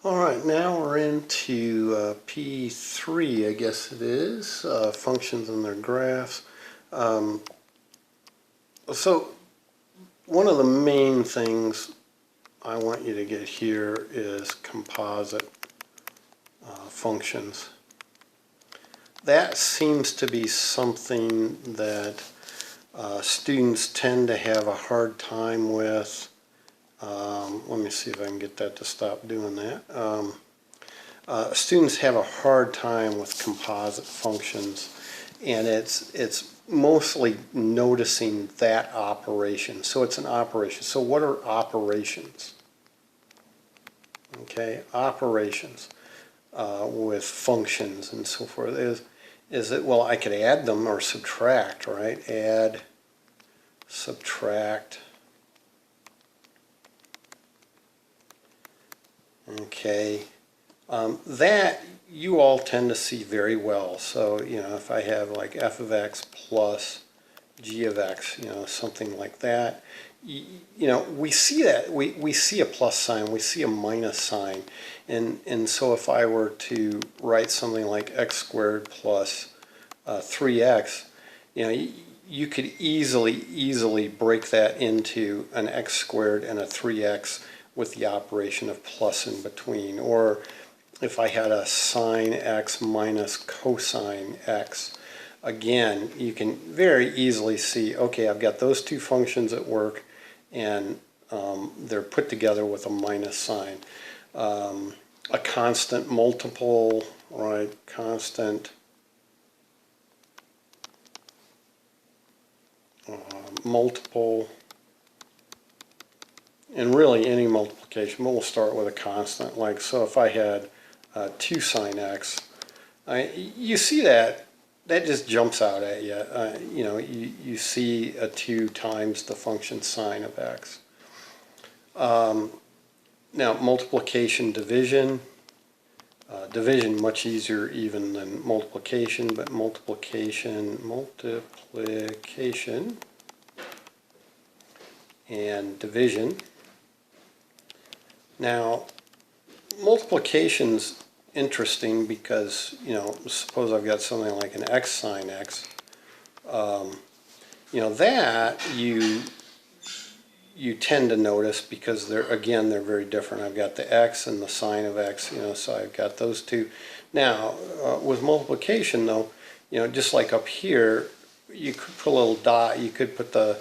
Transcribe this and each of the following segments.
Alright, now we're into P3, I guess it is, functions and their graphs. So one of the main things I want you to get here is composite functions. That seems to be something that students tend to have a hard time with. Let me see if I can get that to stop doing that. Students have a hard time with composite functions, and it's mostly noticing that operation. So it's an operation. So what are operations? Okay, operations with functions and so forth is that, well, I could add them or subtract, right? Add, subtract. Okay, that you all tend to see very well. So, you know, if I have like f of x plus g of x, you know, something like that, you know, we see that. We see a plus sign, we see a minus sign. And so if I were to write something like x squared plus 3x, you know, you could easily break that into an x squared and a 3x with the operation of plus in between. Or if I had a sine x minus cosine x, again, you can very easily see, okay, I've got those two functions at work, and they're put together with a minus sign. A constant multiple, right, constant multiple, and really any multiplication, but we'll start with a constant. Like, so if I had 2 sine x, you see that just jumps out at you. You know, you see a 2 times the function sine of x. Now, multiplication, division. Division much easier even than multiplication, but multiplication, and division. Now, multiplication's interesting because, you know, suppose I've got something like an x sine x. You know, that you tend to notice because they're very different. I've got the x and the sine of x, you know, so I've got those two. Now, with multiplication though, you know, just like up here, you could put a little dot, you could put the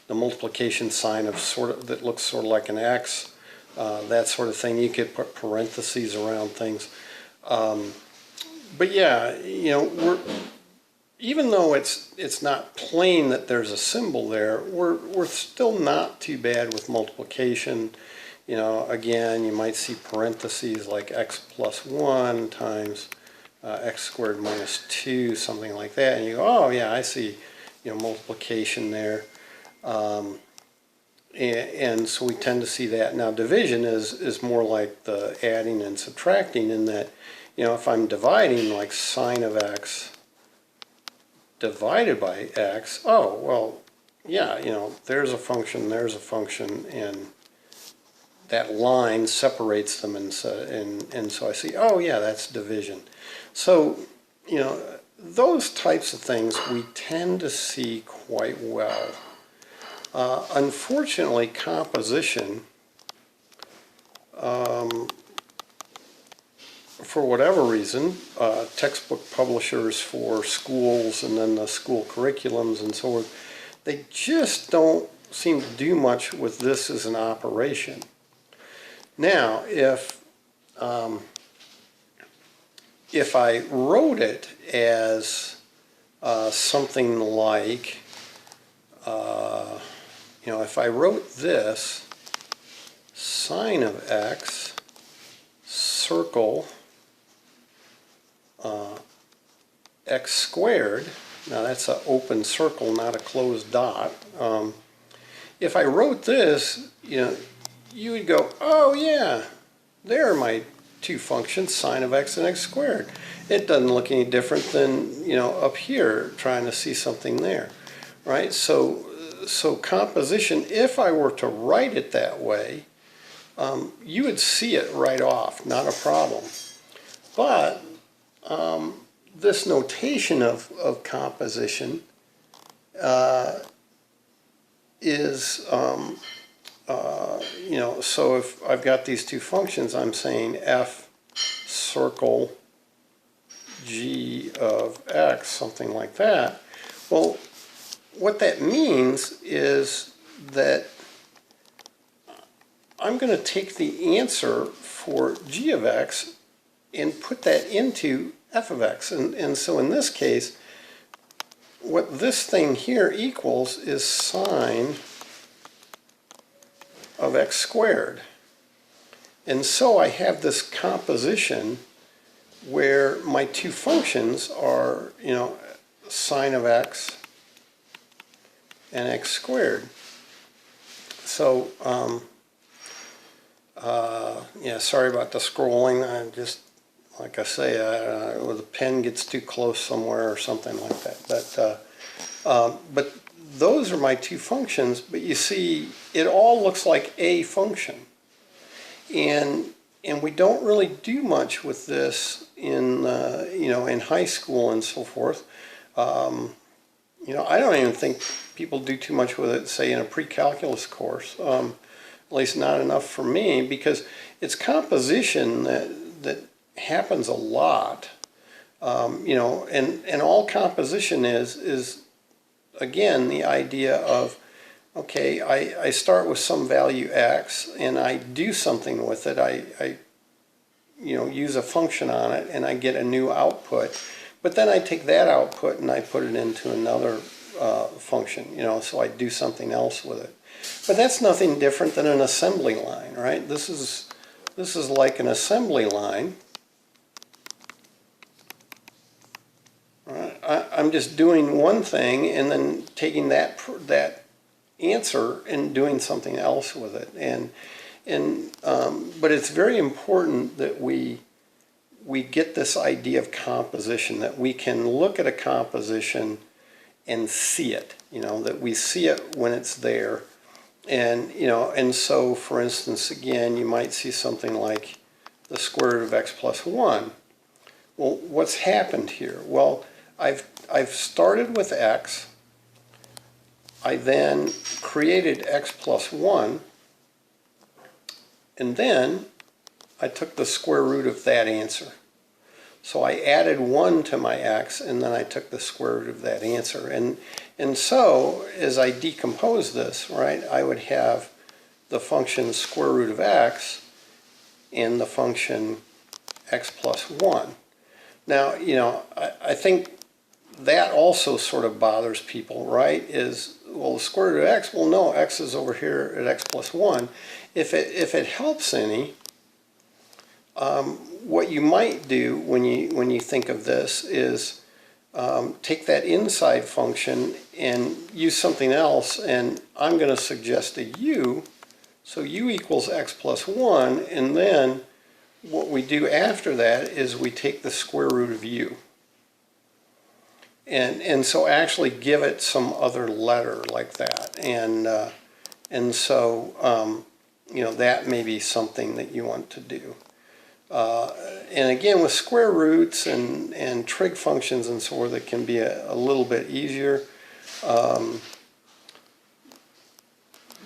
multiplication sign of that looks sort of like an x, that sort of thing. You could put parentheses around things. But yeah, you know, even though it's not plain that there's a symbol there, we're still not too bad with multiplication. You know, again, you might see parentheses like x plus 1 times x squared minus 2, something like that, and you go, oh yeah, I see, you know, multiplication there. And so we tend to see that. Now, division is more like the adding and subtracting, in that, you know, if I'm dividing, like sine of x divided by x, oh, well, yeah, you know, there's a function, and that line separates them, and so I see, oh yeah, that's division. So, you know, those types of things we tend to see quite well. Unfortunately, composition, for whatever reason, textbook publishers for schools and then the school curriculums and so forth, they just don't seem to do much with this as an operation. Now, if I wrote it as something like, you know, if I wrote this, sine of x, circle, x squared, now that's an open circle, not a closed dot. If I wrote this, you know, you would go, oh yeah, there are my two functions, sine of x and x squared. It doesn't look any different than, you know, up here trying to see something there, right? So composition, if I were to write it that way, you would see it right off, not a problem. But this notation of composition is, you know, so if I've got these two functions, I'm saying f circle g of x, something like that. Well, what that means is that I'm going to take the answer for g of x and put that into f of x. And so in this case, what this thing here equals is sine of x squared. And so I have this composition where my two functions are, you know, sine of x and x squared. So, yeah, sorry about the scrolling. I just, like I say, the pen gets too close somewhere or something like that. But those are my two functions. But you see, it all looks like a function, and we don't really do much with this in you know, in high school and so forth. You know, I don't even think people do too much with it, say, in a pre-calculus course. At least not enough for me, because it's composition that happens a lot. You know, and all composition is again the idea of, okay, I start with some value x and I do something with it. I you know, use a function on it and I get a new output, but then I take that output and I put it into another function, you know, so I do something else with it. But that's nothing different than an assembly line, right? This is like an assembly line. Right? I'm just doing one thing and then taking that answer and doing something else with it. But it's very important that we get this idea of composition, that we can look at a composition and see it, you know, that we see it when it's there. And, you know, and so, for instance, again, you might see something like the square root of x plus 1. Well, what's happened here? Well, I've started with x. I then created x plus 1. And then I took the square root of that answer. So I added 1 to my x, and then I took the square root of that answer. And so, as I decompose this, right, I would have the function square root of x and the function x plus 1. Now, you know, I think that also sort of bothers people, right, is, well, the square root of x, well, no, x is over here at x plus 1. If it helps any, what you might do when you think of this is take that inside function and use something else, and I'm going to suggest a u, so u equals x plus 1, and then what we do after that is we take the square root of u. And so actually give it some other letter like that. And so, you know, that may be something that you want to do. And again, with square roots and trig functions and so forth, it can be a little bit easier.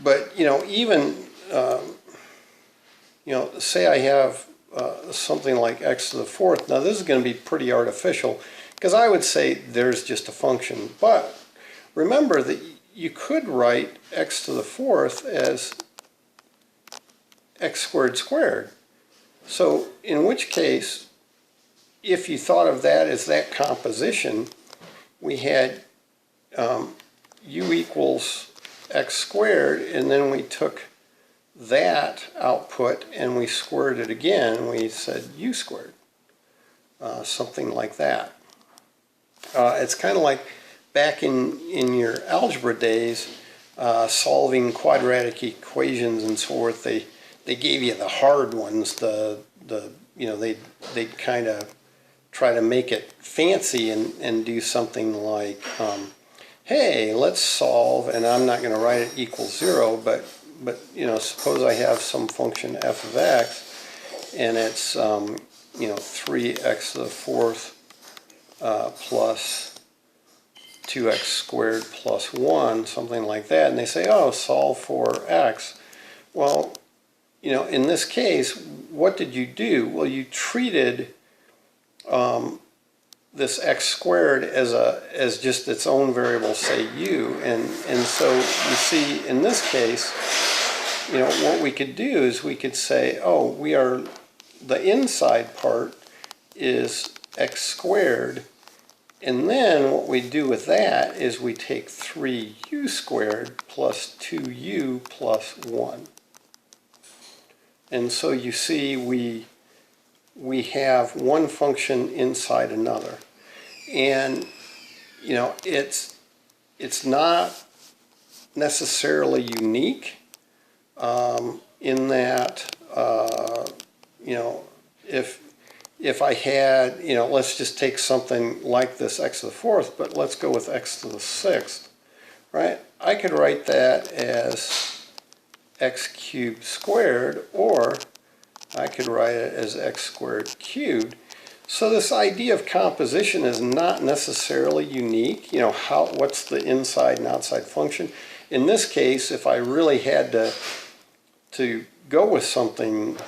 But, you know, even, you know, say I have something like x to the 4th. Now, this is going to be pretty artificial, because I would say there's just a function. But remember that you could write x to the 4th as x squared squared. So in which case, if you thought of that as that composition, we had u equals x squared, and then we took that output and we squared it again, and we said u squared, something like that. It's kind of like back in your algebra days, solving quadratic equations and so forth. They gave you the hard ones. You know, they'd kind of try to make it fancy and do something like, hey, let's solve, and I'm not going to write it equals 0, but but you know, suppose I have some function f of x, and it's you know, 3x to the fourth plus 2x squared plus 1, something like that, and they say, oh, solve for x. Well, you know, in this case, what did you do? Well, you treated this x squared as just its own variable, say u, and so you see in this case, you know, what we could do is we could say, oh, the inside part is x squared, and then what we do with that is we take 3u squared plus 2u plus 1. And so you see we have one function inside another. And you know, it's not necessarily unique in that you know, if I had, you know, let's just take something like this x to the fourth, but let's go with x to the sixth, right? I could write that as x cubed squared, or I could write it as x squared cubed. So this idea of composition is not necessarily unique. You know, what's the inside and outside function? In this case, if I really had to go with something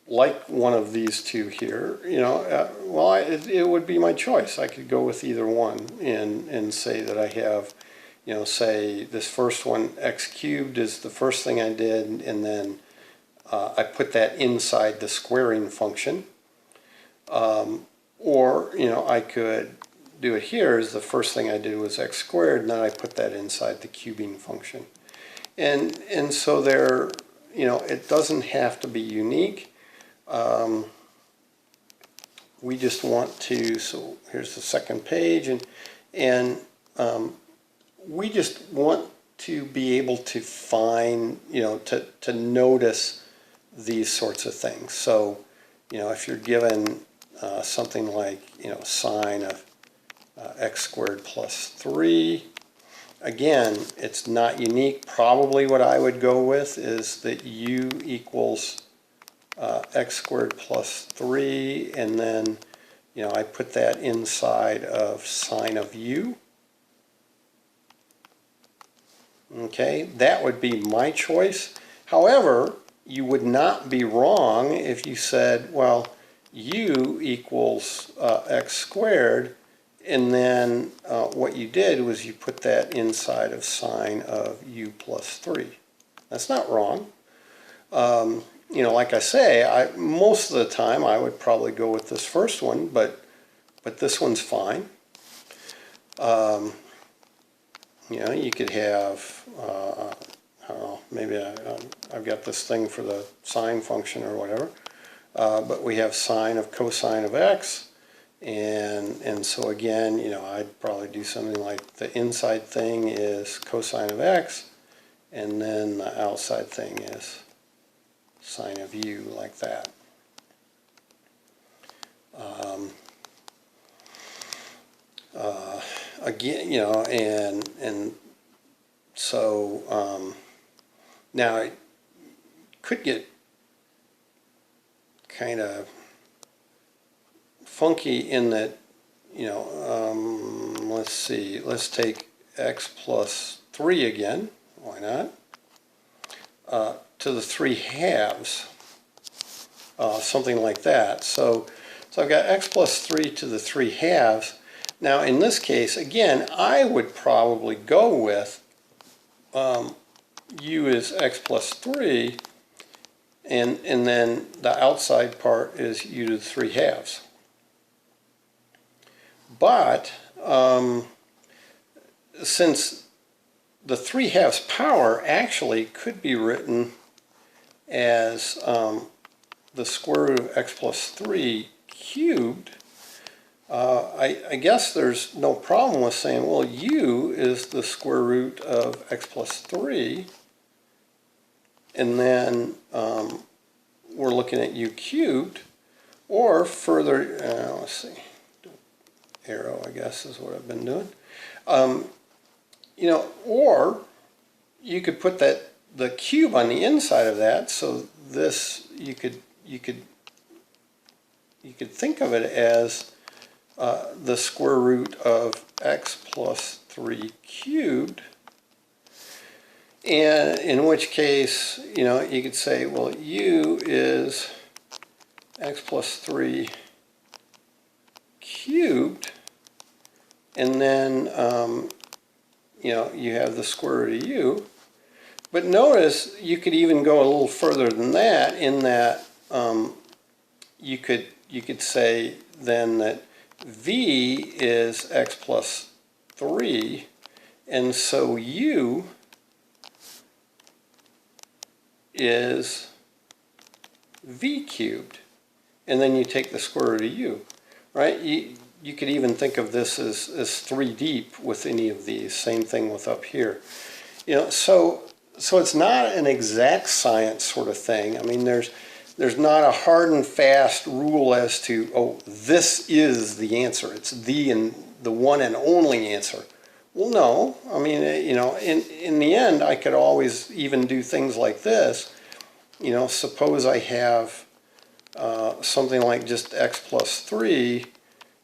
like one of these two here, you know, well, it would be my choice. I could go with either one and say that I have, you know, say this first one, x cubed, is the first thing I did, and then I put that inside the squaring function. Or, you know, I could do it here as the first thing I did was x squared, and then I put that inside the cubing function. And so there, you know, it doesn't have to be unique. We just want to, so here's the second page, and we just want to be able to find, you know, to notice these sorts of things. So, you know, if you're given something like, you know, sine of x squared plus 3, again, it's not unique. Probably what I would go with is that u equals x squared plus 3, and then, you know, I put that inside of sine of u. Okay, that would be my choice. However, you would not be wrong if you said, well, u equals x squared, and then what you did was you put that inside of sine of u plus 3. That's not wrong. You know, like I say, most of the time I would probably go with this first one, but this one's fine. You know, you could have, I don't know, maybe I've got this thing for the sine function or whatever, but we have sine of cosine of x, and so again, you know, I'd probably do something like the inside thing is cosine of x, and then the outside thing is sine of u, like that. Again, you know, and so now it could get kind of funky in that, you know, let's see, let's take x plus 3 again, why not, to the 3 halves, something like that. So I've got x plus 3 to the 3 halves. Now in this case, again, I would probably go with u is x plus 3, and then the outside part is u to the 3 halves. But since the 3 halves power actually could be written as the square root of x plus 3 cubed, I guess there's no problem with saying, well, u is the square root of x plus 3, and then we're looking at u cubed, or further, let's see, arrow, I guess, is what I've been doing. You know, or you could put the cube on the inside of that, so this you could think of it as the square root of x plus 3 cubed, and in which case, you know, you could say, well, u is x plus 3 cubed, and then you know, you have the square root of u. But notice you could even go a little further than that, in that you could say then that v is x plus 3, and so u is v cubed, and then you take the square root of u, right? You could even think of this as 3 deep with any of these. Same thing with up here. You know, so it's not an exact science sort of thing. I mean, there's not a hard and fast rule as to, oh, this is the answer. It's the one and only answer. Well, no. I mean, you know, in the end, I could always even do things like this. You know, suppose I have something like just x plus 3,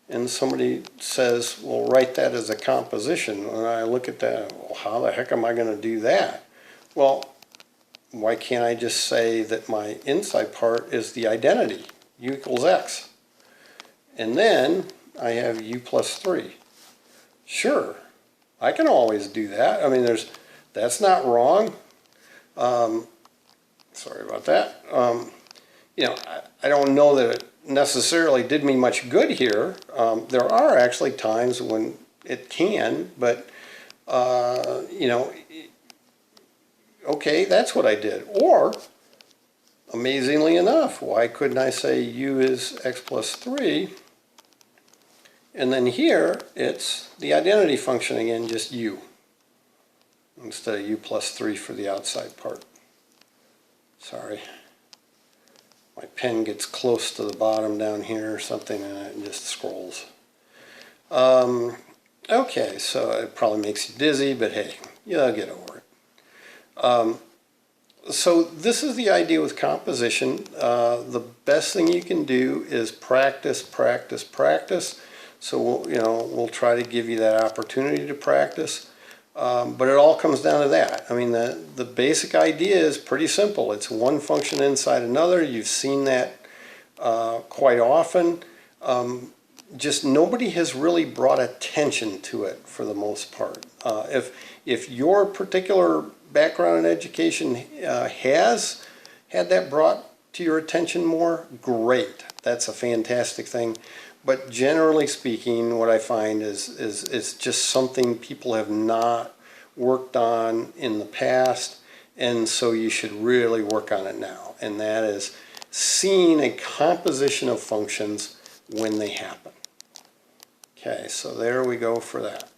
and somebody says, well, write that as a composition. And I look at that, well, how the heck am I going to do that? Well, why can't I just say that my inside part is the identity, u equals x? And then I have u plus 3. Sure, I can always do that. I mean, that's not wrong. Sorry about that. You know, I don't know that it necessarily did me much good here. There are actually times when it can, but you know, okay, that's what I did. Or, amazingly enough, why couldn't I say u is x plus 3, and then here it's the identity function again, just u, instead of u plus 3 for the outside part. Sorry. My pen gets close to the bottom down here or something, and it just scrolls. Okay, so it probably makes you dizzy, but hey, you'll get over it. So this is the idea with composition. The best thing you can do is practice, practice, practice. So we'll try to give you that opportunity to practice. But it all comes down to that. I mean, the basic idea is pretty simple. It's one function inside another. You've seen that quite often. Just nobody has really brought attention to it for the most part. If your particular background in education has had that brought to your attention more, great. That's a fantastic thing. But generally speaking, what I find is it's just something people have not worked on in the past, and so you should really work on it now. And that is seeing a composition of functions when they happen. Okay, so there we go for that.